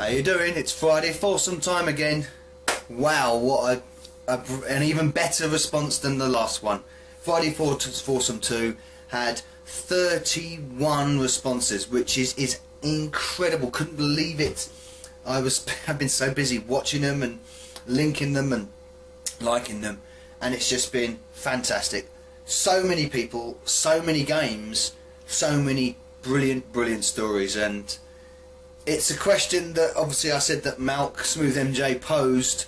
How you doing? It's Friday Foursome time again. Wow, what an even better response than the last one. Friday Foursome 2 had 31 responses, which is incredible. Couldn't believe it. I've been so busy watching them and linking them and liking them, and it's just been fantastic. So many people, so many games, so many brilliant stories, and it's a question that obviously I said that Malk Smooth MJ posed.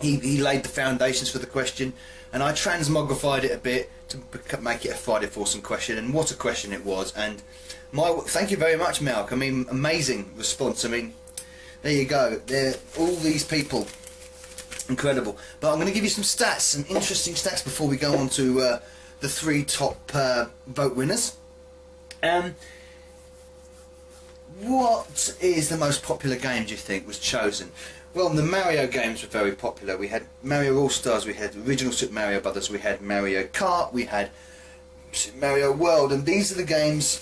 He laid the foundations for the question, and I transmogrified it a bit to make it a Friday Foursome question, and what a question it was. And thank you very much, Malk. I mean, amazing response. I mean, there you go. There, all these people, incredible. But I'm going to give you some stats, some interesting stats before we go on to the 3 top vote winners. What is the most popular game, do you think, was chosen? Well, the Mario games were very popular. We had Mario All-Stars, we had original Super Mario Brothers, we had Mario Kart, we had Super Mario World, and these are the games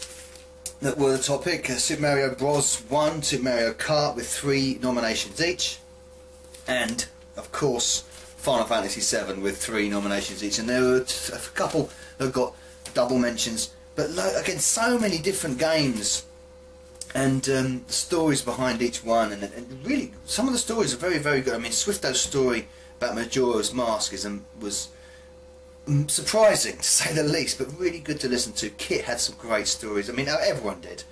that were the topic. Super Mario Bros. 1, Super Mario Kart with 3 nominations each, and of course Final Fantasy 7 with 3 nominations each. And there were a couple that got double mentions, but again, so many different games and stories behind each one, and really some of the stories are very good. I mean, Swifto's story about Majora's Mask was surprising to say the least, but really good to listen to. Kit had some great stories. I mean, everyone did.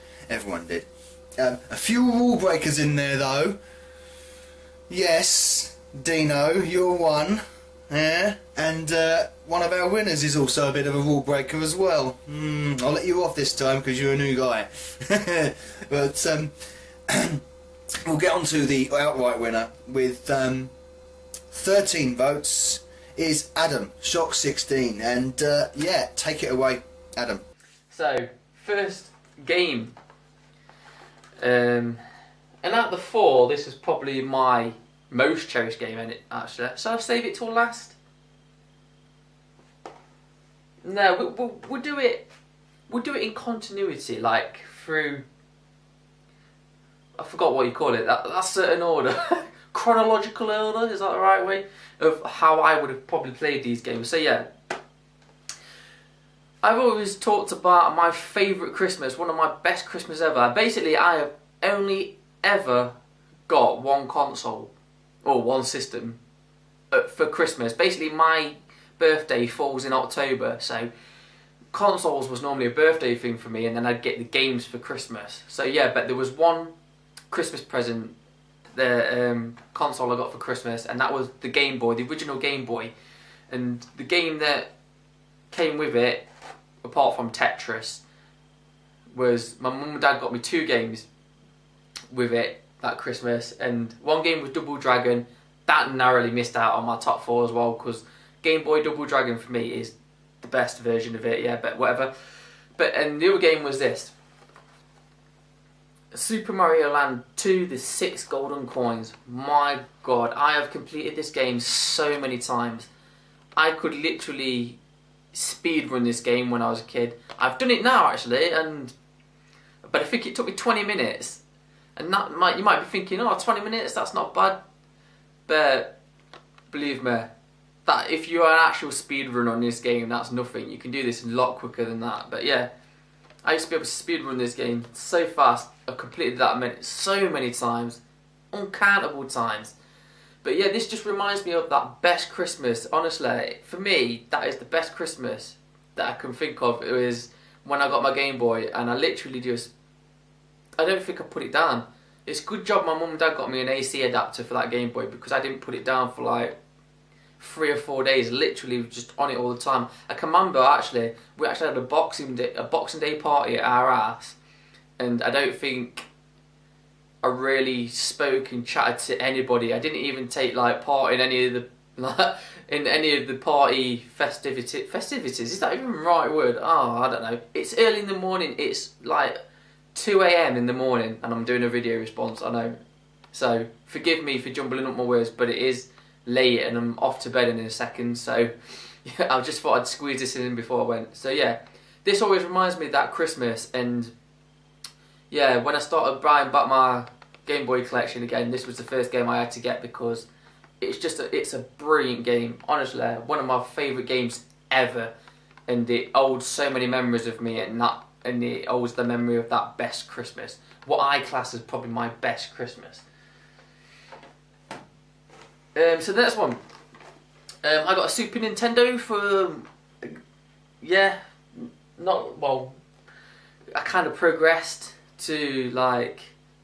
A few rule breakers in there though. Yes, Dino, you're one. Yeah, and one of our winners is also a bit of a rule breaker as well. I'll let you off this time because you're a new guy. But we'll get on to the outright winner with 13 votes is Adam, Shock 16, and yeah, take it away, Adam. So, first game, and out of the 4, this is probably my most cherished game in it, actually. So I'll save it till last. No, we'll do it. We'll do it in continuity, like through. I forgot what you call it. That's certain order, chronological order. Is that the right way of how I would have probably played these games? So yeah, I've always talked about my favourite Christmas, one of my best Christmas ever. Basically, I have only ever got one console or one system for Christmas. Basically, my birthday falls in October, so consoles was normally a birthday thing for me, and then I'd get the games for Christmas. So yeah, but there was one Christmas present, the console I got for Christmas, and that was the Game Boy, the original Game Boy. And the game that came with it, apart from Tetris, was my mum and dad got me 2 games with it that Christmas, and one game was Double Dragon. That narrowly missed out on my top 4 as well, because Game Boy Double Dragon for me is the best version of it, yeah, but whatever. And the other game was this, Super Mario Land 2, the 6 golden coins. My god, I have completed this game so many times. I could literally speedrun this game when I was a kid. I've done it now actually, but I think it took me 20 minutes. And you might be thinking, oh, 20 minutes, that's not bad. But believe me, that if you're an actual speedrun on this game, that's nothing. You can do this a lot quicker than that. But yeah, I used to be able to speedrun this game so fast. I've completed that so many times, uncountable times. But yeah, this just reminds me of that best Christmas. Honestly, for me, that is the best Christmas that I can think of. It was when I got my Game Boy, and I literally just, I don't think I put it down. It's a good job my mum and dad got me an AC adapter for that Game Boy, because I didn't put it down for like 3 or 4 days, literally just on it all the time. I can remember actually, we actually had a Boxing Day party at our house, and I don't think I really spoke and chatted to anybody. I didn't even take like part in any of the party festivities. Is that even the right word? Oh, I don't know. It's early in the morning. It's like 2 AM in the morning, and I'm doing a video response, I know. So forgive me for jumbling up my words, but it is late and I'm off to bed in a second. So yeah, I just thought I'd squeeze this in before I went. So yeah, this always reminds me of that Christmas. And yeah, when I started buying back my Game Boy Collection again. This was the first game I had to get because it's a brilliant game. Honestly, one of my favourite games ever, and it holds so many memories of me, and it holds the memory of that best Christmas. What I class as probably my best Christmas. So the next one, I got a Super Nintendo for, I kind of progressed to like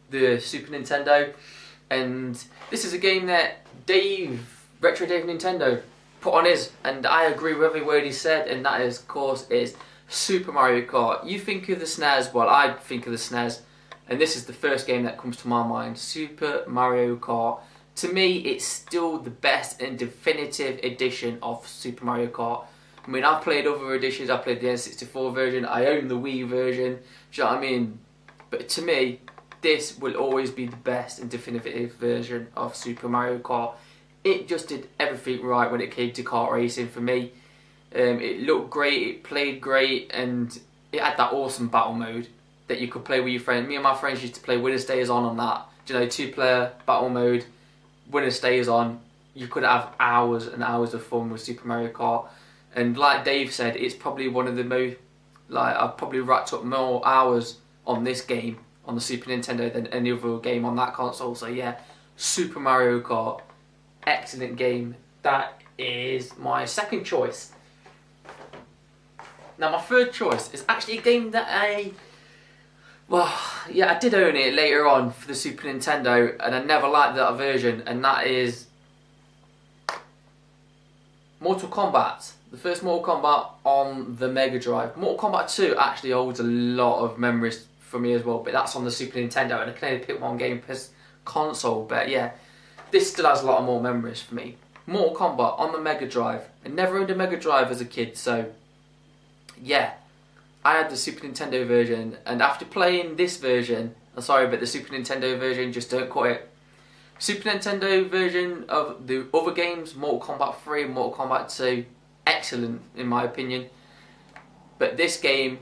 the Super Nintendo, and this is a game that Retro Dave Nintendo put on his, and I agree with every word he said, and that is, of course, is Super Mario Kart. You think of the SNES, well, I think of the SNES, and this is the first game that comes to my mind, Super Mario Kart. To me, it's still the best and definitive edition of Super Mario Kart. I mean, I've played other editions, I played the N64 version, I own the Wii version, do you know what I mean? But to me, this will always be the best and definitive version of Super Mario Kart. It just did everything right when it came to kart racing for me. It looked great, it played great, and it had that awesome battle mode that you could play with your friends. Me and my friends used to play Winner Stays On that. Do you know, 2-player battle mode, Winner Stays On. You could have hours and hours of fun with Super Mario Kart. And like Dave said, it's probably one of the most, I've probably racked up more hours on this game on the Super Nintendo than any other game on that console. So yeah, Super Mario Kart, excellent game. That is my second choice. Now my third choice is actually a game that I did own it later on for the Super Nintendo, and I never liked that version, and that is Mortal Kombat. The first Mortal Kombat on the Mega Drive. Mortal Kombat 2 actually holds a lot of memories for me as well, but that's on the Super Nintendo, and I can only pick one game per console, but yeah, this still has a lot of more memories for me. Mortal Kombat on the Mega Drive. I never owned a Mega Drive as a kid, so yeah, I had the Super Nintendo version, and after playing this version, I'm sorry, but the Super Nintendo version, just don't cut it. Super Nintendo version of the other games, Mortal Kombat 3 and Mortal Kombat 2, excellent in my opinion. But this game,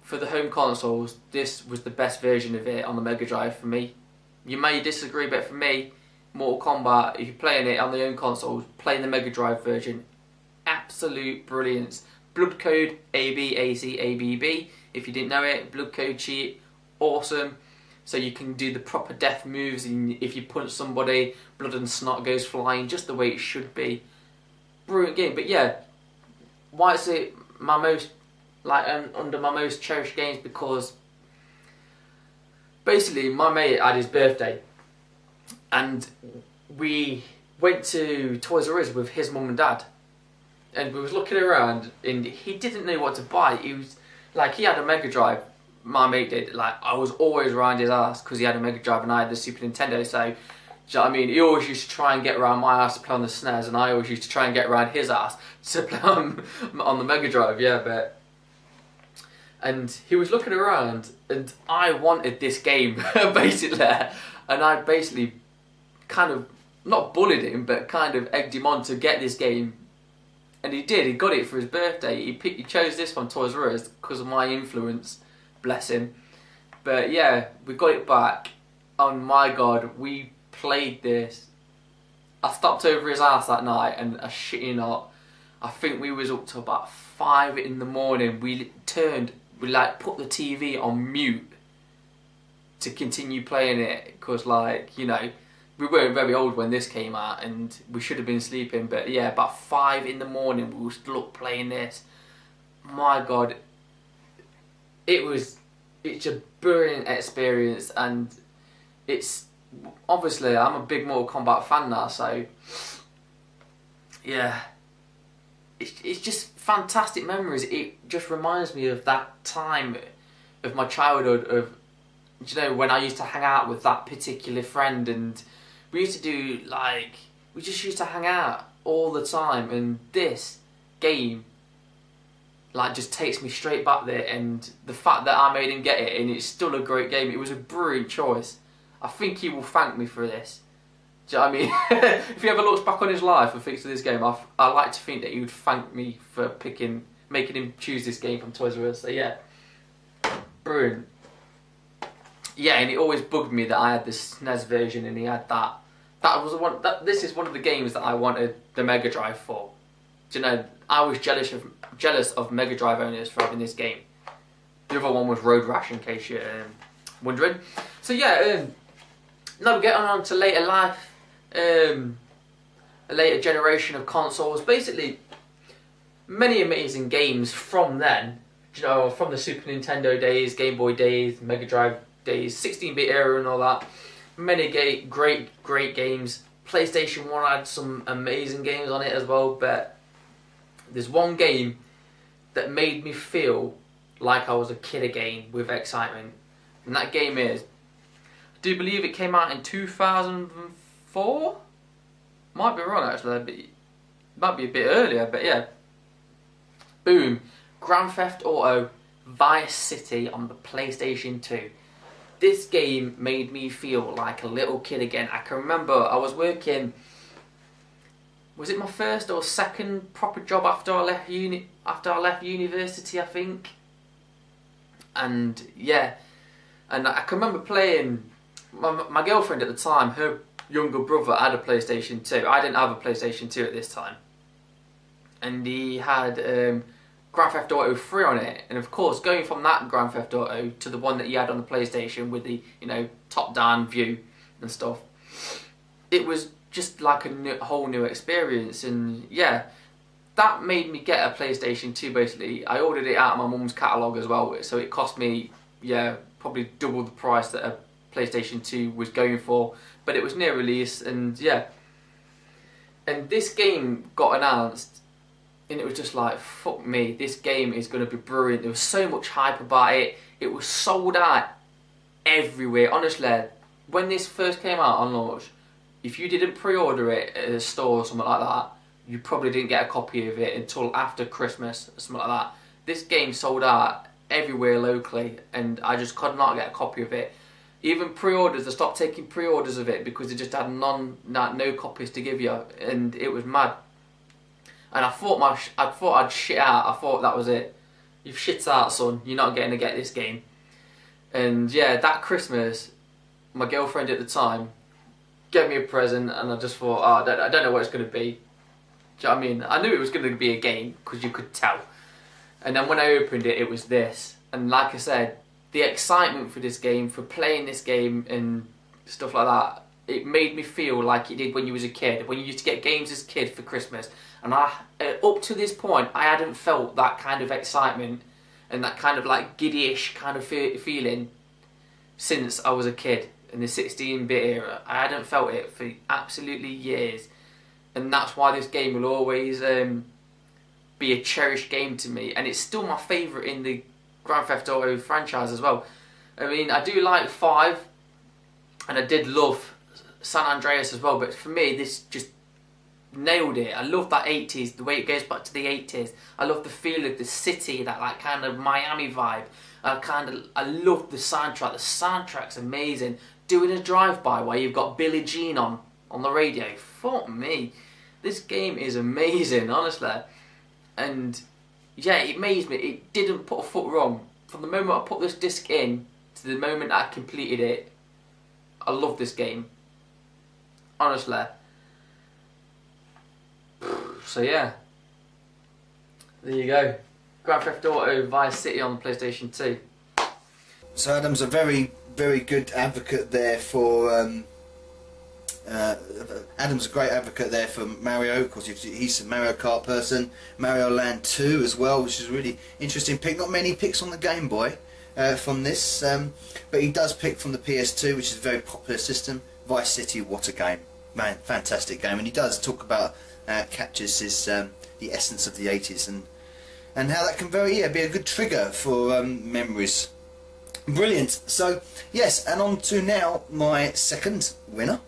for the home consoles, this was the best version of it on the Mega Drive for me. You may disagree, but for me, Mortal Kombat, if you're playing it on the home consoles, playing the Mega Drive version, absolute brilliance. Blood code ABACABB. If you didn't know it, blood code cheat, awesome. So you can do the proper death moves, and if you punch somebody, blood and snot goes flying, just the way it should be. Brilliant game. But yeah, why is it my most, under my most cherished games? Because basically my mate had his birthday, and we went to Toys R Us with his mum and dad. And we was looking around, and he didn't know what to buy. He was like, he had a Mega Drive. My mate did. Like, I was always around his ass because he had a Mega Drive and I had the Super Nintendo. So, do you know what I mean? He always used to try and get around my ass to play on the SNES, and I always used to try and get around his ass to play on the Mega Drive. Yeah, but and he was looking around, and I wanted this game basically, and I basically kind of not bullied him, but kind of egged him on to get this game. And he did, he got it for his birthday. He chose this from Toys R Us because of my influence, bless him. But yeah, we got it back. Oh my god, we played this. I stopped over his house that night, and I shit you not, I think we was up to about 5 in the morning. We put the TV on mute to continue playing it, because we weren't very old when this came out, and we should have been sleeping. But yeah, about 5 in the morning we were still up playing this. My god, it's a brilliant experience, and it's obviously, I'm a big Mortal Kombat fan now, so yeah, it's just fantastic memories. It just reminds me of that time of my childhood, of, you know, when I used to hang out with that particular friend, and we used to do, we just used to hang out all the time, and this game, just takes me straight back there, and the fact that I made him get it, and it's still a great game, it was a brilliant choice. I think he will thank me for this. Do you know what I mean? If he ever looks back on his life and thinks of this game, I like to think that he would thank me for making him choose this game from Toys R Us. So yeah, brilliant. yeah, and it always bugged me that I had this SNES version and he had that. That was the one. This is one of the games that I wanted the Mega Drive for. Do you know? I was jealous of Mega Drive owners for having this game. The other one was Road Rash, in case you're wondering. So yeah, now we're getting on to later life, a later generation of consoles. Basically, many amazing games from then. You know, from the Super Nintendo days, Game Boy days, Mega Drive days, 16-bit era and all that. Many great games. PlayStation 1 had some amazing games on it as well, but there's one game that made me feel like I was a kid again with excitement. And that game is, I do believe it came out in 2004? Might be wrong actually, but it might be a bit earlier, but yeah. Boom. Grand Theft Auto Vice City on the PlayStation 2. This game made me feel like a little kid again. I can remember I was working, was it my first or second proper job after I left university, I think. And yeah, and I can remember playing, my girlfriend at the time, her younger brother had a PlayStation 2. I didn't have a PlayStation 2 at this time. And he had Grand Theft Auto 3 on it, and of course going from that Grand Theft Auto to the one that he had on the PlayStation with the, you know, top-down view and stuff, it was just like a whole new experience. And yeah, that made me get a PlayStation 2 basically. I ordered it out of my mum's catalogue as well, so it cost me, yeah, probably double the price that a PlayStation 2 was going for, but it was near release. And yeah, and this game got announced, and it was just like, fuck me, this game is going to be brilliant. There was so much hype about it. It was sold out everywhere. Honestly, when this first came out on launch, if you didn't pre-order it at a store or something like that, you probably didn't get a copy of it until after Christmas or something like that. This game sold out everywhere locally, and I just could not get a copy of it. Even pre-orders, they stopped taking pre-orders of it because they just had no copies to give you, and it was mad. And I thought I'd shit out. I thought that was it. You've shit out, son. You're not getting to get this game. And yeah, that Christmas, my girlfriend at the time gave me a present, and I just thought, oh, I don't know what it's going to be. Do you know what I mean? I knew it was going to be a game because you could tell. And then when I opened it, it was this. And like I said, the excitement for this game, for playing this game and stuff like that, it made me feel like it did when you was a kid, when you used to get games as a kid for Christmas. And up to this point, I hadn't felt that kind of excitement and that kind of like giddyish kind of feeling since I was a kid in the 16-bit era. I hadn't felt it for absolutely years, and that's why this game will always be a cherished game to me, and it's still my favourite in the Grand Theft Auto franchise as well. I mean, I do like 5, and I did love San Andreas as well, but for me, this just nailed it. I love that 80s, the way it goes back to the 80s. I love the feel of the city, that like kind of Miami vibe. I love the soundtrack. The soundtrack's amazing. Doing a drive-by where you've got Billie Jean on the radio. Fuck me. This game is amazing, honestly. And yeah, it amazed me. It didn't put a foot wrong. From the moment I put this disc in to the moment I completed it, I love this game. Honestly. So yeah, there you go. Grand Theft Auto Vice City on the PlayStation 2. So Adam's a very good advocate there for. Adam's a great advocate there for Mario, because he's a Mario Kart person. Mario Land 2 as well, which is a really interesting pick. Not many picks on the Game Boy from this, but he does pick from the PS2, which is a very popular system. Vice City, what a game, man! Fantastic game, and he does talk about. Captures his the essence of the 80s and how that can be a good trigger for memories. Brilliant. So yes, and on to now my second winner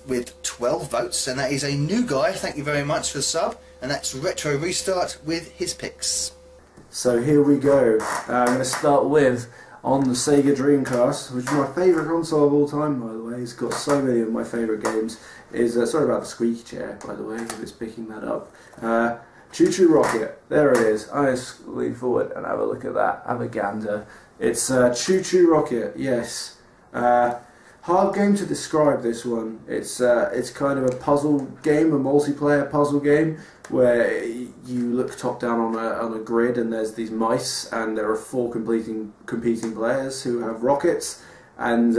with 12 votes, and that is a new guy. Thank you very much for the sub, and that's Retro Restart with his picks. So here we go. I'm going to start with on the Sega Dreamcast, which is my favourite console of all time, by the way. It's got so many of my favourite games. Sorry about the squeaky chair, by the way, if it's picking that up. Chu Chu Rocket. There it is. I just lean forward and have a look at that. Have a gander. It's Chu Chu Rocket. Yes. Hard game to describe this one. It's kind of a puzzle game, a multiplayer puzzle game where you look top down on a grid and there's these mice and there are 4 competing players who have rockets, and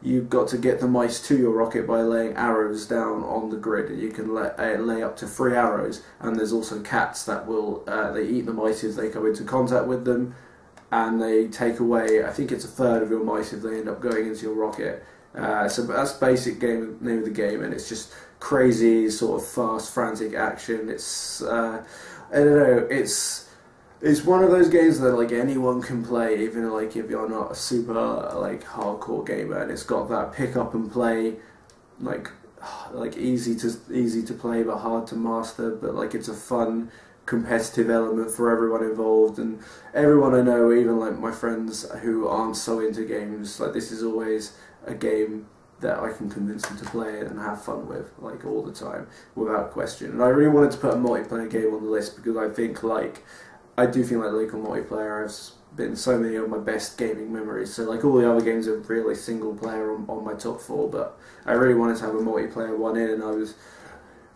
you've got to get the mice to your rocket by laying arrows down on the grid. You can lay up to 3 arrows, and there's also cats that will they eat the mice if they come into contact with them, and they take away, I think it's a third of your mice if they end up going into your rocket. So that's basic name of the game, and it's just crazy, sort of fast, frantic action. It's I don't know. It's one of those games that like anyone can play, even like if you're not a super like hardcore gamer. And it's got that pick up and play, like easy to play but hard to master. But like it's a fun, competitive element for everyone involved, and everyone I know, even like my friends who aren't so into games, like this is always a game that I can convince them to play and have fun with, like all the time, without question. And I really wanted to put a multiplayer game on the list because I do think like local multiplayer has been so many of my best gaming memories. So like all the other games are really single player on my top 4, but I really wanted to have a multiplayer one in, and I was,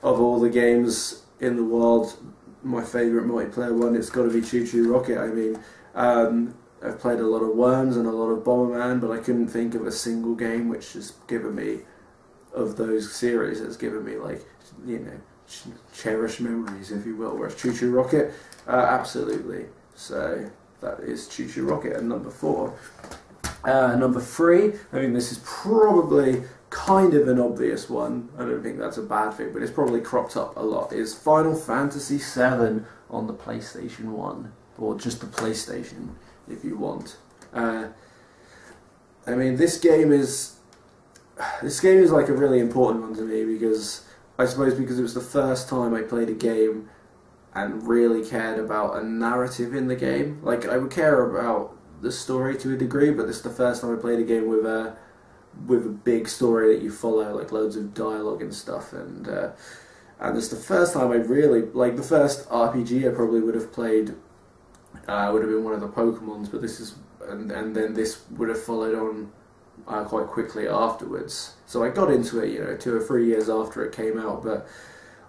of all the games in the world, my favourite multiplayer one, it's got to be Chu Chu Rocket. I mean, I've played a lot of Worms and a lot of Bomberman, but I couldn't think of a single game which has given me, of those series, has given me like, you know, cherished memories, if you will. Whereas Chu Chu Rocket, absolutely. So that is Chu Chu Rocket at number 4. Number 3, I mean this is probably kind of an obvious one. I don't think that's a bad thing, but it's probably cropped up a lot. Is Final Fantasy VII on the PlayStation 1, or just the PlayStation, if you want. I mean, this game is like a really important one to me because I suppose because it was the first time I played a game and really cared about a narrative in the game. Like I would care about the story to a degree, but this is the first time I played a game with a big story that you follow, like loads of dialogue and stuff, and it's the first time I really, like the first RPG I probably would have played would have been one of the Pokemons, but this is, and then this would have followed on quite quickly afterwards. So I got into it, you know, 2 or 3 years after it came out, but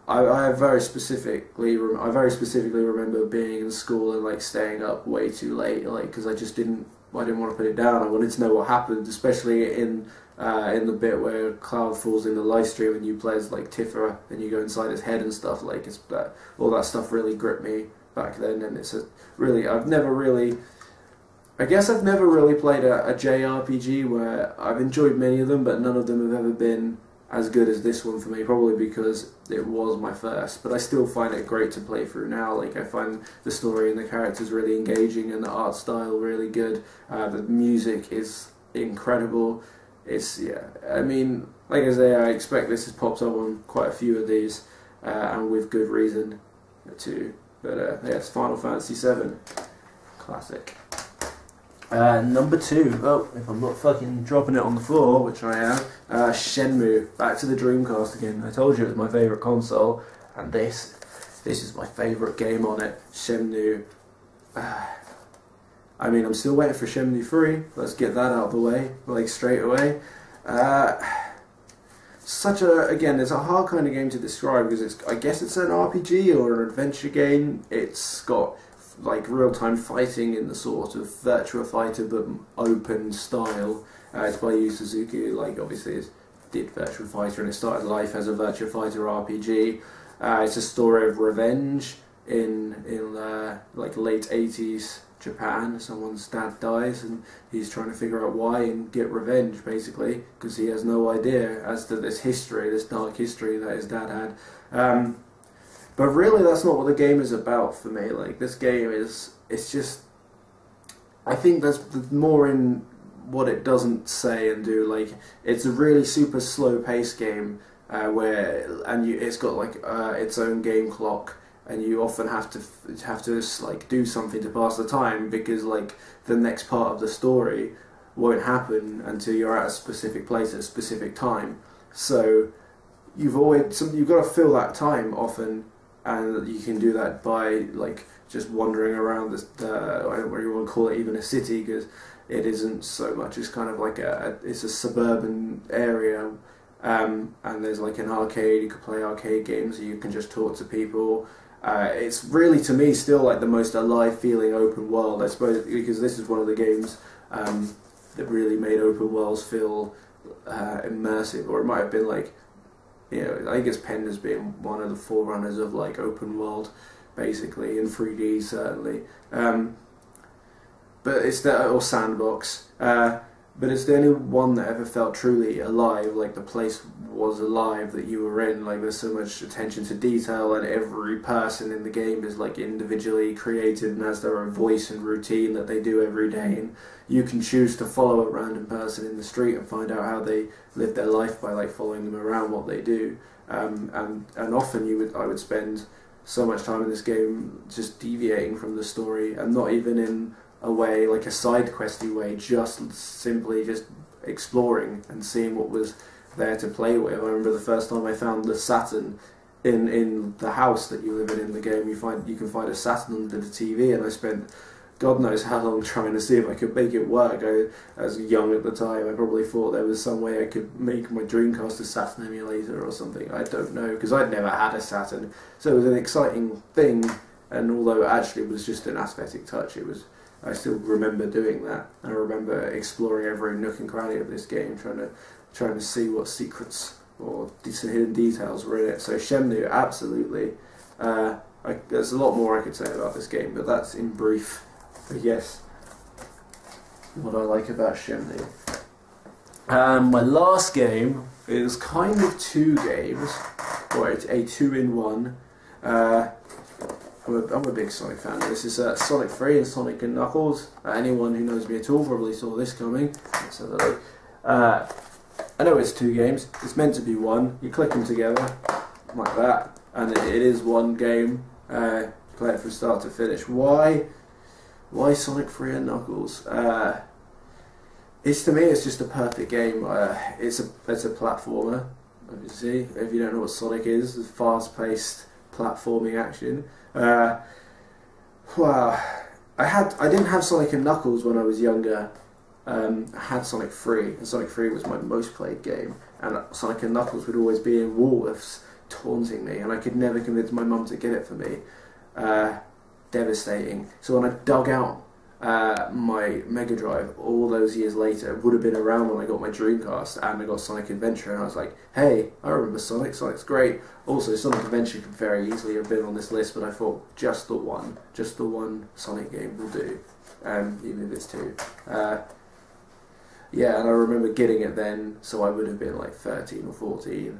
I very specifically remember being in school and like staying up way too late, like because I didn't want to put it down. I wanted to know what happened, especially in the bit where Cloud falls in the live stream and you play as like Tifa and you go inside his head and stuff. Like all that stuff really gripped me back then, and I've never really played a JRPG where I've enjoyed many of them, but none of them have ever been as good as this one for me, probably because it was my first, but I still find it great to play through now. Like I find the story and the characters really engaging and the art style really good. The music is incredible. I mean, like I say, I expect this has popped up on quite a few of these, and with good reason too. But yeah, it's Final Fantasy VII. Classic. Number 2, oh, if I'm not fucking dropping it on the floor, which I am, Shenmue, back to the Dreamcast again. I told you it was my favourite console, and this is my favourite game on it, Shenmue. I mean, I'm still waiting for Shenmue 3, let's get that out of the way, like straight away. Again, it's a hard kind of game to describe, because I guess it's an RPG or an adventure game. It's got like real-time fighting in the sort of Virtua Fighter but open style. It's by Yu Suzuki, like obviously it did Virtua Fighter and it started life as a Virtua Fighter RPG. It's a story of revenge in like late 80s Japan. Someone's dad dies and he's trying to figure out why and get revenge, basically, because he has no idea as to this history, this dark history that his dad had. But really, that's not what the game is about for me. Like, this game it's just, I think there's more in what it doesn't say and do. Like, it's a really super slow-paced game it's got like its own game clock, and you often have to like do something to pass the time, because like the next part of the story won't happen until you're at a specific place at a specific time. So you've got to fill that time often and you can do that by like just wandering around I don't really want to call it even a city, because it isn't so much. It's kind of like it's a suburban area, and there's like an arcade. You can play arcade games, or you can just talk to people. It's really, to me, still like the most alive feeling open world, I suppose, because this is one of the games that really made open worlds feel immersive. Or it might have been like, you know, I think it's penned as being one of the forerunners of like open world, basically, in 3D certainly. But it's or sandbox. But it's the only one that ever felt truly alive, like the place was alive that you were in. Like there's so much attention to detail, and every person in the game is like individually created and has their own voice and routine that they do every day. And you can choose to follow a random person in the street and find out how they live their life by like following them around, what they do. And often I would spend so much time in this game just deviating from the story, and not even in a way like a side questy way, just simply just exploring and seeing what was there to play with. I remember the first time I found the Saturn in the house that you live in the game. You can find a Saturn under the TV, and I spent God knows how long trying to see if I could make it work. I was young at the time. I probably thought there was some way I could make my Dreamcast a Saturn emulator or something. I don't know, because I'd never had a Saturn, so it was an exciting thing. And although it actually was just an aesthetic touch, I still remember doing that. I remember exploring every nook and cranny of this game, trying to see what secrets or hidden details were in it. So Shenmue, absolutely. There's a lot more I could say about this game, but that's in brief, I guess, what I like about Shenmue. My last game is kind of two games, or a 2-in-1. I'm a big Sonic fan. This is Sonic 3 and Sonic and Knuckles. Anyone who knows me at all probably saw this coming. Let's have a look. I know it's two games. It's meant to be one. You click them together like that, and it is one game. Play it from start to finish. Why Sonic 3 and Knuckles? To me, it's just a perfect game. It's a platformer. Obviously, if you don't know what Sonic is, it's fast-paced platforming action. Wow, I didn't have Sonic and Knuckles when I was younger. I had Sonic 3, and Sonic 3 was my most played game, and Sonic and Knuckles would always be in Woolworths taunting me, and I could never convince my mum to get it for me. Devastating. So when I dug out my Mega Drive all those years later, it would have been around when I got my Dreamcast and I got Sonic Adventure, and I was like, hey, I remember Sonic's great. Also, Sonic Adventure could very easily have been on this list, but I thought just the one Sonic game will do, even if it's two. Yeah, and I remember getting it then, so I would have been like 13 or 14,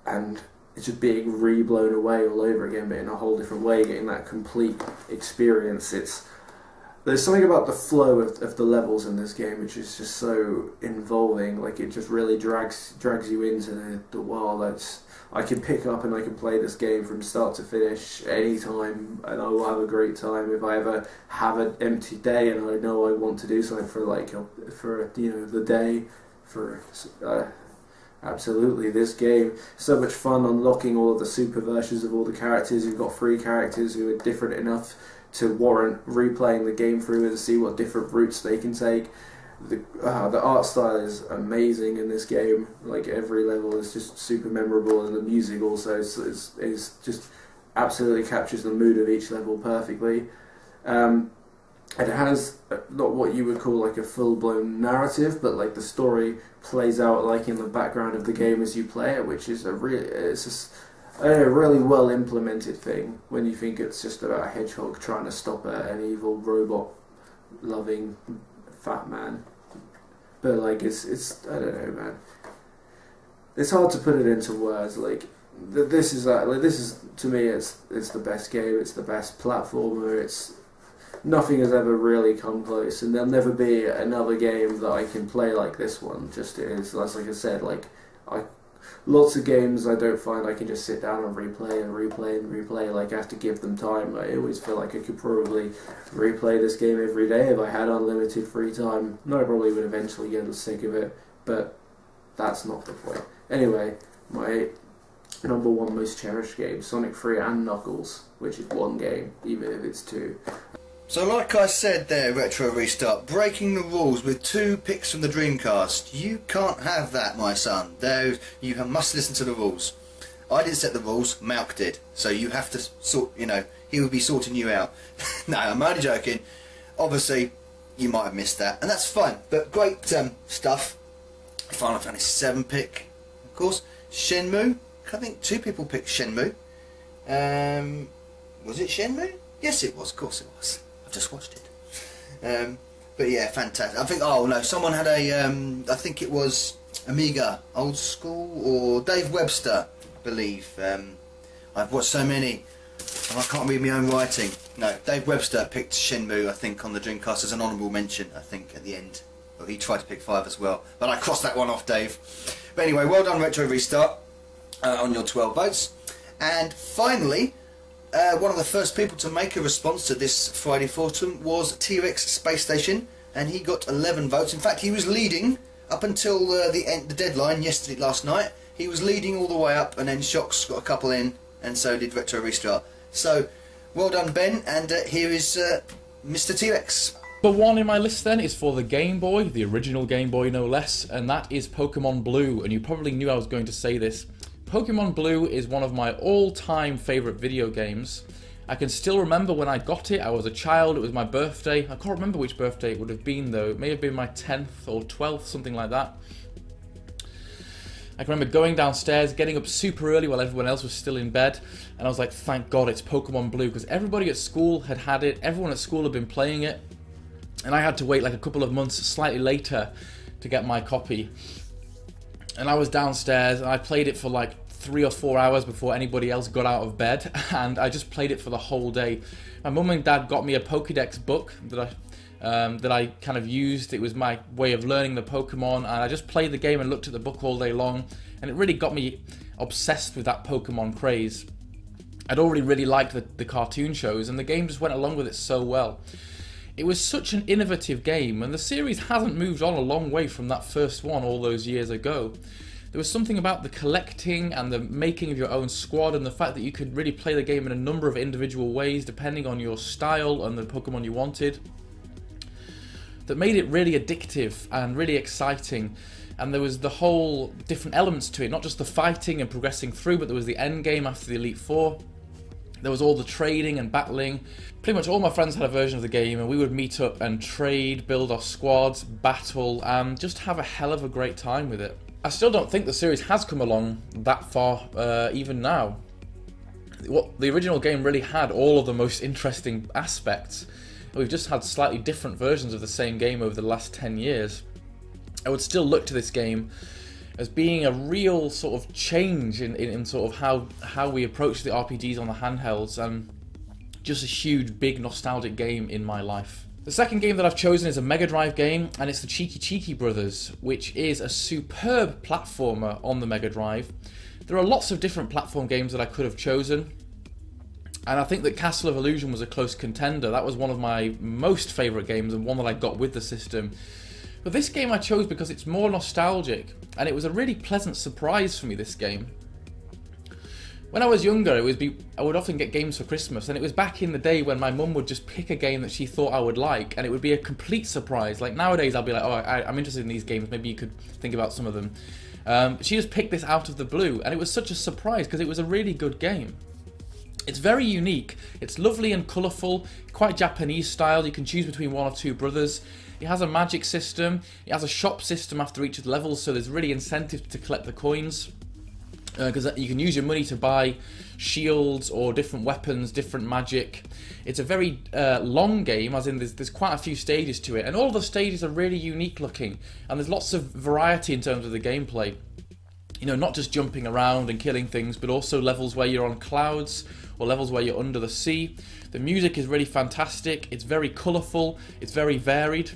and it's just being re-blown away all over again, but in a whole different way, getting that complete experience. There's something about the flow of the levels in this game which is just so involving. Like, it just really drags you into the world. I can pick up and I can play this game from start to finish anytime, and I will have a great time. If I ever have an empty day and I know I want to do something for the day, absolutely, this game, so much fun unlocking all of the super versions of all the characters. You've got 3 characters who are different enough to warrant replaying the game through and see what different routes they can take. The art style is amazing in this game. Like, every level is just super memorable, and the music also is just absolutely captures the mood of each level perfectly. It has not what you would call like a full-blown narrative, but like the story plays out like in the background of the game as you play it, which is a really well implemented thing when you think it's just about a hedgehog trying to stop an evil robot-loving fat man. But like it's I don't know, man. It's hard to put it into words. Like, this is to me, it's the best game. It's the best platformer. Nothing has ever really come close, and there'll never be another game that I can play like this one. Just is, like I said, lots of games I don't find I can just sit down and replay and replay and replay. Like, I have to give them time. I always feel like I could probably replay this game every day if I had unlimited free time. No, I probably would eventually get sick of it, but that's not the point. Anyway, my #1 most cherished game, Sonic 3 and Knuckles, which is one game, even if it's two. So like I said there, Retro Restart, breaking the rules with 2 picks from the Dreamcast. You can't have that, my son. You must listen to the rules. I didn't set the rules, Malk did. So you have to sort, he would be sorting you out. No, I'm only joking. Obviously, you might have missed that, and that's fine. But great stuff. Final Fantasy VII pick, of course. Shenmue. I think 2 people picked Shenmue. Was it Shenmue? Yes, it was. Of course it was. I've just watched it. But yeah, fantastic. I think. Oh no, someone had a. I think it was Amiga Old School or Dave Webster, I believe. I've watched so many, and I can't read my own writing. No, Dave Webster picked Shenmue, I think, on the Dreamcast as an honourable mention. I think at the end. Well, he tried to pick 5 as well, but I crossed that one off, Dave. But anyway, well done, Retro Restart, on your 12 votes. And finally, one of the first people to make a response to this Friday Foursome was T-Rex Space Station, and he got 11 votes. In fact, he was leading up until the deadline last night. He was leading all the way up, and then Shocks got a couple in, and so did Retro Restart. So, well done, Ben, and here is Mr. T-Rex. Number 1 in my list then is for the Game Boy, the original Game Boy no less, and that is Pokemon Blue, and you probably knew I was going to say this. Pokemon Blue is one of my all-time favourite video games. I can still remember when I got it. I was a child, it was my birthday. I can't remember which birthday it would have been though. It may have been my 10th or 12th, something like that. I can remember going downstairs, getting up super early while everyone else was still in bed, and I was like, thank God it's Pokemon Blue, because everybody at school had it, everyone at school had been playing it, and I had to wait like a couple of months slightly later to get my copy. And I was downstairs and I played it for like 3 or 4 hours before anybody else got out of bed, and I just played it for the whole day. My mum and dad got me a Pokédex book that I kind of used. It was my way of learning the Pokemon, and I just played the game and looked at the book all day long, and it really got me obsessed with that Pokemon craze. I'd already really liked the cartoon shows, and the game just went along with it so well. It was such an innovative game, and the series hasn't moved on a long way from that first one all those years ago. There was something about the collecting and the making of your own squad, and the fact that you could really play the game in a number of individual ways depending on your style and the Pokemon you wanted, that made it really addictive and really exciting. And there was the whole different elements to it, not just the fighting and progressing through, but there was the end game after the Elite Four. There was all the trading and battling. Pretty much all my friends had a version of the game, and we would meet up and trade, build our squads, battle, and just have a hell of a great time with it. I still don't think the series has come along that far, even now. The original game really had all of the most interesting aspects. We've just had slightly different versions of the same game over the last 10 years. I would still look to this game as being a real sort of change in sort of how we approach the RPGs on the handhelds, and just a huge, big nostalgic game in my life. The second game that I've chosen is a Mega Drive game, and it's the Cheeky Brothers, which is a superb platformer on the Mega Drive. There are lots of different platform games that I could have chosen, and I think that Castle of Illusion was a close contender. That was one of my most favourite games, and one that I got with the system. But this game I chose because it's more nostalgic, and it was a really pleasant surprise for me, this game. When I was younger, I would often get games for Christmas, and it was back in the day when my mum would just pick a game that she thought I would like, and it would be a complete surprise. Like nowadays I'll be like, oh, I'm interested in these games, maybe you could think about some of them. She just picked this out of the blue, and it was such a surprise because it was a really good game. It's very unique, it's lovely and colourful, quite Japanese style. You can choose between 1 or 2 brothers. It has a magic system, it has a shop system after each of the levels, so there's really incentive to collect the coins, because you can use your money to buy shields or different weapons, different magic. It's a very long game, as in there's quite a few stages to it, and all the stages are really unique looking, and there's lots of variety in terms of the gameplay. You know, not just jumping around and killing things, but also levels where you're on clouds, or levels where you're under the sea. The music is really fantastic, it's very colourful, it's very varied.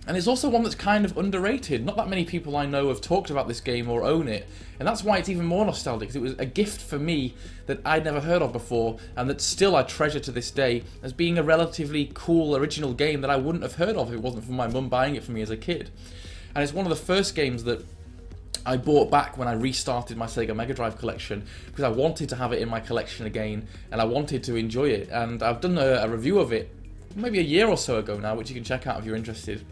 And it's also one that's kind of underrated. Not that many people I know have talked about this game or own it, and that's why it's even more nostalgic, because it was a gift for me that I'd never heard of before, and that still I treasure to this day as being a relatively cool original game that I wouldn't have heard of if it wasn't for my mum buying it for me as a kid. And it's one of the first games that I bought back when I restarted my Sega Mega Drive collection, because I wanted to have it in my collection again and I wanted to enjoy it. And I've done a review of it maybe a year or so ago now, which you can check out if you're interested.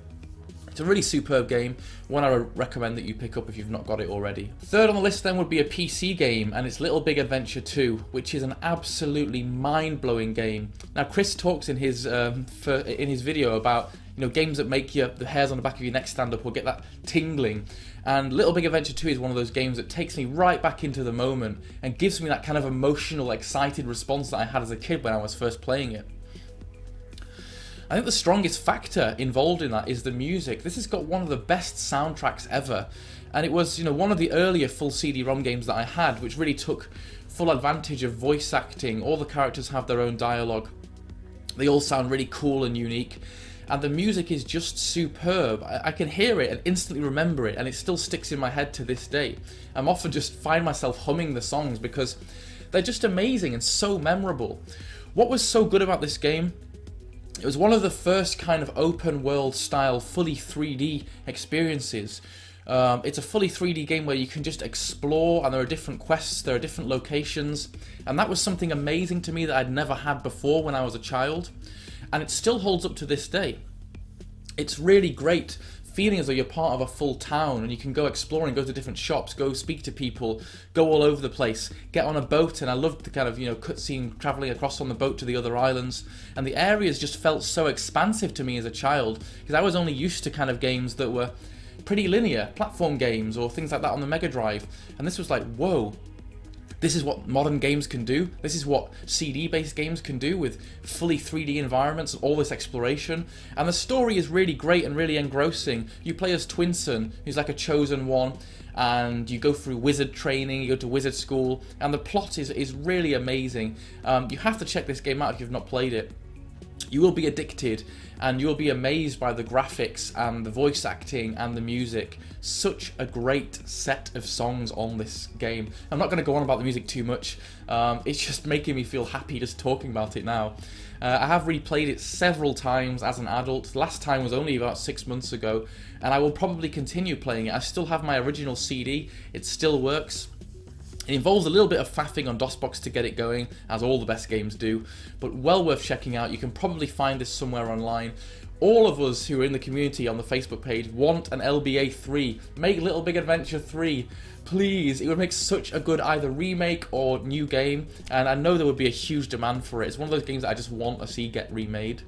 It's a really superb game, one I would recommend that you pick up if you've not got it already. Third on the list then would be a PC game, and it's Little Big Adventure 2, which is an absolutely mind-blowing game. Now Chris talks in his video about, you know, games that make the hairs on the back of your neck stand up or get that tingling. And Little Big Adventure 2 is one of those games that takes me right back into the moment and gives me that kind of emotional, excited response that I had as a kid when I was first playing it. I think the strongest factor involved in that is the music. This has got one of the best soundtracks ever, and it was, you know, one of the earlier full CD-ROM games that I had, which really took full advantage of voice acting. All the characters have their own dialogue. They all sound really cool and unique, and the music is just superb. I can hear it and instantly remember it, and it still sticks in my head to this day. I'm often just find myself humming the songs because they're just amazing and so memorable. What was so good about this game? It was one of the first kind of open world style fully 3D experiences. It's a fully 3D game where you can just explore, and there are different quests, there are different locations, and that was something amazing to me that I'd never had before when I was a child, and it still holds up to this day. It's really great feeling as though you're part of a full town and you can go exploring, go to different shops, go speak to people, go all over the place, get on a boat. And I loved the kind of, you know, cutscene traveling across on the boat to the other islands, and the areas just felt so expansive to me as a child, because I was only used to kind of games that were pretty linear, platform games or things like that on the Mega Drive, and this was like, whoa, this is what modern games can do. This is what CD-based games can do with fully 3D environments and all this exploration. And the story is really great and really engrossing. You play as Twinson, who's like a chosen one, and you go through wizard training, you go to wizard school, and the plot is really amazing. You have to check this game out if you've not played it. You will be addicted, and you'll be amazed by the graphics and the voice acting and the music. Such a great set of songs on this game. I'm not going to go on about the music too much. It's just making me feel happy just talking about it now. I have replayed it several times as an adult. Last time was only about 6 months ago, and I will probably continue playing it. I still have my original CD. It still works. It involves a little bit of faffing on DOSBox to get it going, as all the best games do, but well worth checking out. You can probably find this somewhere online. All of us who are in the community on the Facebook page want an LBA 3. Make Little Big Adventure 3. Please, it would make such a good either remake or new game, and I know there would be a huge demand for it. It's one of those games that I just want to see get remade.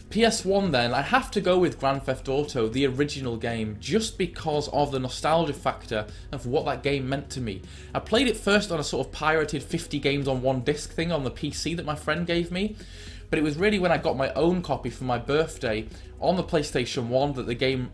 PS1 then, I have to go with Grand Theft Auto, the original game, just because of the nostalgia factor of what that game meant to me. I played it first on a sort of pirated 50 games on one disc thing on the PC that my friend gave me, but it was really when I got my own copy for my birthday on the PlayStation 1 that the game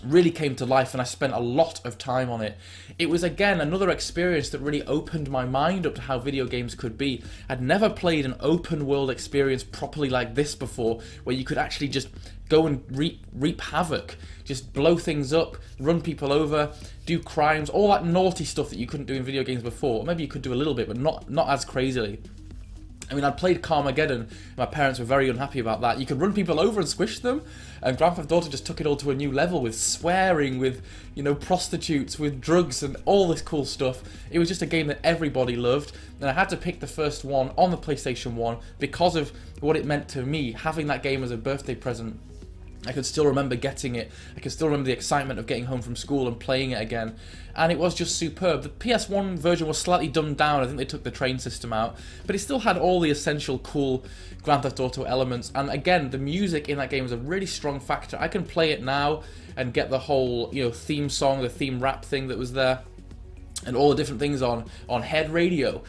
really came to life, and I spent a lot of time on it. It was again another experience that really opened my mind up to how video games could be. I'd never played an open world experience properly like this before, where you could actually just go and reap havoc, just blow things up, run people over, do crimes, all that naughty stuff that you couldn't do in video games before. Or maybe you could do a little bit, but not as crazily. I mean, I played Carmageddon. My parents were very unhappy about that. You could run people over and squish them, and Grand Theft Auto just took it all to a new level with swearing, with, you know, prostitutes, with drugs and all this cool stuff. It was just a game that everybody loved, and I had to pick the first one on the PlayStation 1 because of what it meant to me, having that game as a birthday present. I could still remember getting it. I can still remember the excitement of getting home from school and playing it again. And it was just superb. The PS1 version was slightly dumbed down. I think they took the train system out. But it still had all the essential cool Grand Theft Auto elements. And again, the music in that game was a really strong factor. I can play it now and get the whole, you know, theme song, the theme rap thing that was there, and all the different things on head radio.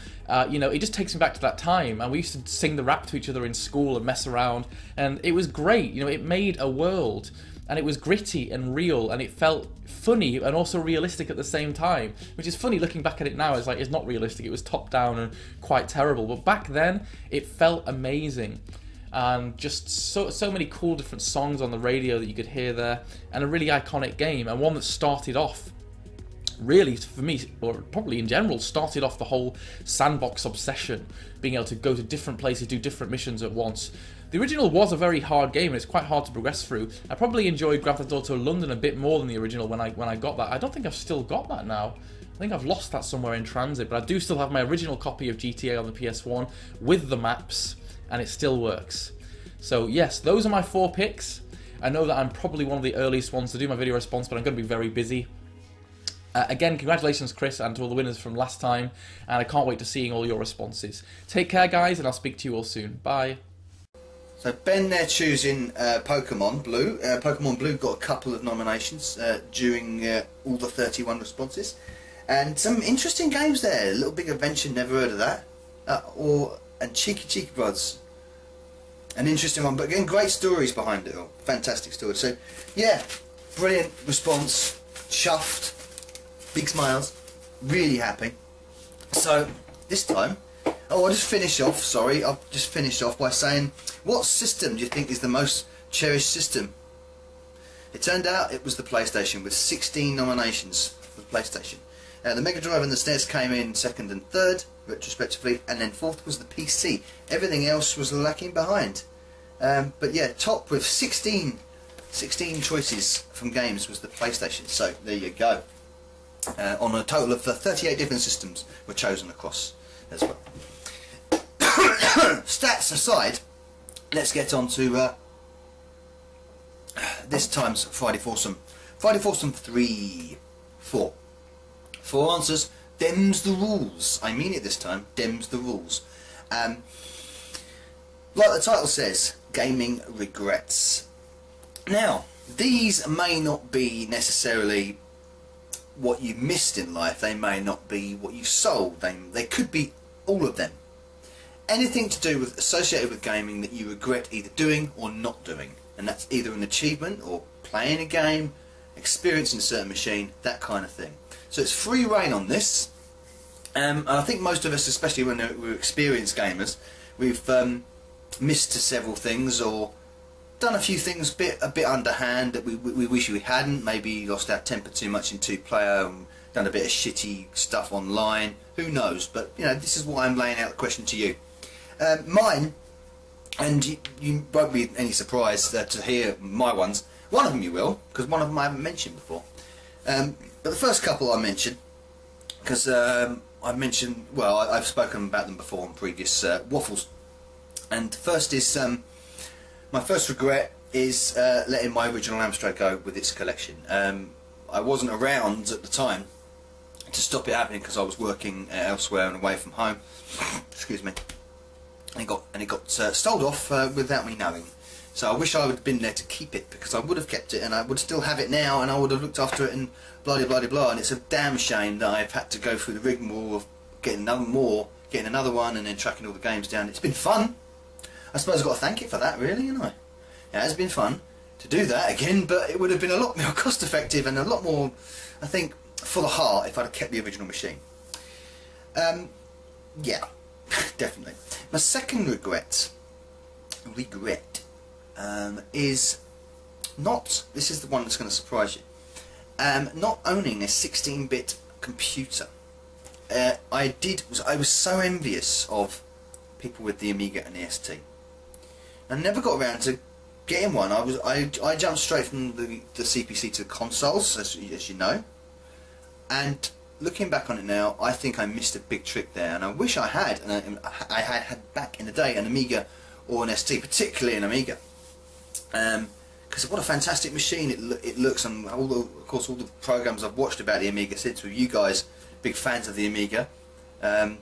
You know, it just takes me back to that time, and we used to sing the rap to each other in school and mess around, and it was great. You know, it made a world, and it was gritty and real, and it felt funny and also realistic at the same time, which is funny looking back at it now. It's like, it's not realistic, it was top down and quite terrible, but back then it felt amazing. And just so many cool different songs on the radio that you could hear there, and a really iconic game, and one that started off, really, for me, or probably in general, started off the whole sandbox obsession, being able to go to different places, do different missions at once. The original was a very hard game, and it's quite hard to progress through. I probably enjoyed Grand Theft Auto London a bit more than the original when I got that. I don't think I've still got that now. I think I've lost that somewhere in transit, but I do still have my original copy of GTA on the PS1 with the maps, and it still works. So yes, those are my 4 picks. I know that I'm probably one of the earliest ones to do my video response, but I'm going to be very busy. Again, congratulations, Chris, and to all the winners from last time, and I can't wait to seeing all your responses. Take care, guys, and I'll speak to you all soon. Bye. So Ben there choosing Pokemon Blue. Pokemon Blue got a couple of nominations during all the 31 responses. And some interesting games there. Little Big Adventure, never heard of that. And Cheeky Brothers. An interesting one, but again, great stories behind it all. Fantastic stories. So, yeah, brilliant response. Chuffed. Big smiles. Really happy. So, this time, I'll just finish off, I'll just finish off by saying, what system do you think is the most cherished system? It turned out it was the PlayStation, with 16 nominations for the PlayStation. The Mega Drive and the SNES came in 2nd and 3rd, retrospectively, and then 4th was the PC. Everything else was lacking behind. But yeah, top with 16 choices from games was the PlayStation. So there you go. On a total of 38 different systems were chosen across as well. Stats aside, let's get on to this time's Friday Foursome. Friday Foursome 4 answers. Them's the rules. I mean it this time. Them's the rules. Like the title says, gaming regrets. Now, these may not be necessarily what you missed in life. They may not be what you sold. They could be all of them. Anything to do with associated with gaming that you regret either doing or not doing, and that's either an achievement or playing a game, experiencing a certain machine, that kind of thing. So it's free reign on this. And I think most of us, especially when we're experienced gamers, we've missed several things or done a few things a bit underhand that we wish we hadn't. Maybe lost our temper too much in 2-player and done a bit of shitty stuff online. Who knows? But you know, this is why I'm laying out the question to you. Mine, and you won't be any surprise to hear my ones. One of them you will, because one of them I haven't mentioned before. But the first couple I mentioned, because I've spoken about them before on previous waffles. And first is, my first regret is letting my original Amstrad go with its collection. I wasn't around at the time to stop it happening because I was working elsewhere and away from home. Excuse me. And it got sold off without me knowing. So I wish I would have been there to keep it, because I would have kept it and I would still have it now and I would have looked after it and blah blah blah blah. And it's a damn shame that I've had to go through the rigmarole of getting another one and then tracking all the games down. It's been fun. I suppose I've got to thank it for that, really, you know. It has been fun to do that again, but it would have been a lot more cost effective and a lot more, I think, for the heart if I'd have kept the original machine. Yeah, definitely. My second regret is not, this is the one that's going to surprise you, not owning a 16-bit computer. I was so envious of people with the Amiga and the ST. I never got around to getting one. I jumped straight from the CPC to the consoles, as you know. And looking back on it now, I think I missed a big trick there, and I wish I had. And I had back in the day an Amiga or an ST, particularly an Amiga, because what a fantastic machine it looks, and of course all the programs I've watched about the Amiga since with you guys, big fans of the Amiga, and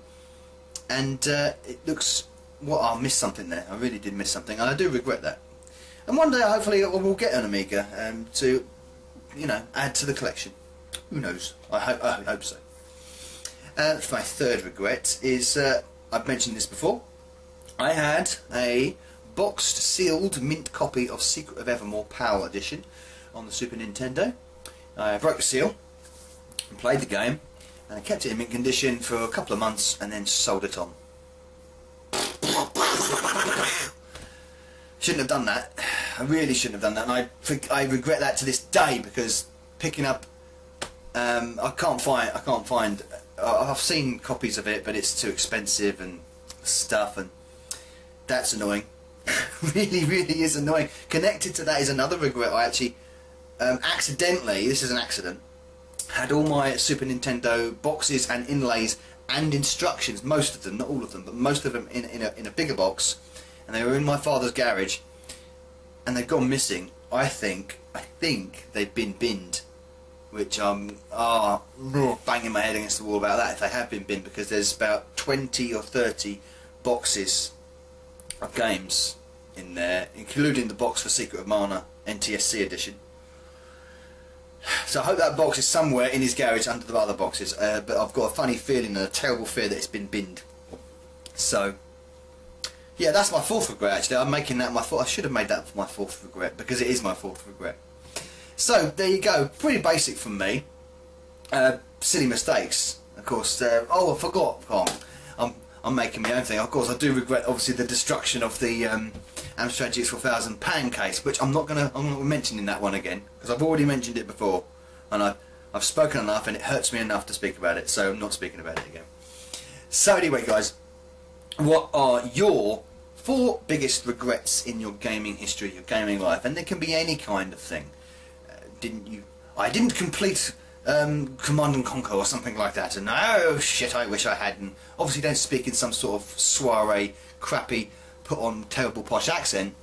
it looks. Well, I missed something there. I really did miss something, and I do regret that. And one day, hopefully, we'll get an Amiga to, you know, add to the collection. Who knows? I hope so. My third regret is, I've mentioned this before, I had a boxed, sealed, mint copy of Secret of Evermore PAL Edition on the Super Nintendo. I broke the seal and played the game, and I kept it in mint condition for a couple of months and then sold it on. Shouldn't have done that. I really shouldn't have done that, and I regret that to this day, because picking up, I can't find. I've seen copies of it, but it's too expensive and stuff, and that's annoying. Really, really is annoying. Connected to that is another regret. I actually accidentally, this is an accident, had all my Super Nintendo boxes and inlays and instructions, most of them, not all of them, but most of them in a bigger box, and they were in my father's garage, and they've gone missing. I think they've been binned, which I'm banging my head against the wall about that if they have been binned, because there's about 20 or 30 boxes of games in there, including the box for Secret of Mana NTSC edition. So I hope that box is somewhere in his garage under the other boxes, but I've got a funny feeling and a terrible fear that it's been binned. So yeah, that's my fourth regret actually. I'm making that my fourth. I should have made that my fourth regret, because it is my fourth regret. So there you go, pretty basic from me. Silly mistakes, of course. Oh, I forgot. I'm making my own thing. Of course, I do regret obviously the destruction of the Amstrad GX4000 pan case, which I'm not mentioning that one again, because I've already mentioned it before, and I've spoken enough, and it hurts me enough to speak about it, so I'm not speaking about it again. So anyway, guys, what are your 4 biggest regrets in your gaming history, your gaming life? And they can be any kind of thing. I didn't complete Command and Conquer or something like that, and oh shit, I wish I had. And obviously don't speak in some sort of soiree, crappy, put on terrible posh accent,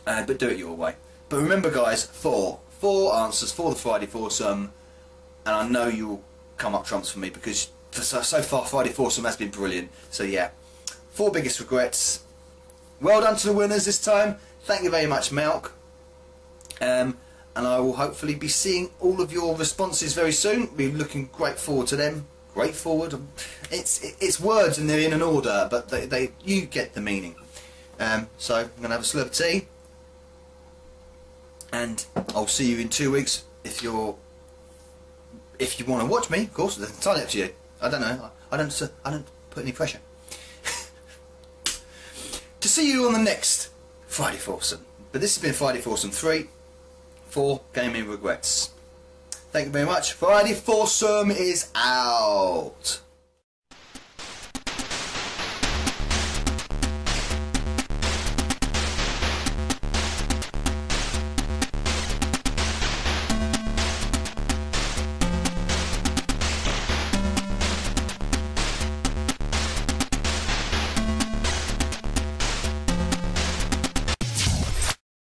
but do it your way. But remember guys, 4 answers for the Friday Foursome, and I know you'll come up trumps for me, because so far Friday Foursome has been brilliant. So yeah, 4 biggest regrets. Well done to the winners this time. Thank you very much, Malk. And I will hopefully be seeing all of your responses very soon. Be looking great forward to them. Great forward. It's words and they're in an order, but you get the meaning. So I'm going to have a slurp of tea, and I'll see you in 2 weeks if you want to watch me. Of course, it's entirely up to you. I don't know. I don't put any pressure. To see you on the next Friday Foursome. But this has been Friday Foursome 3. 4 gaming regrets. Thank you very much. Friday Foursome is out.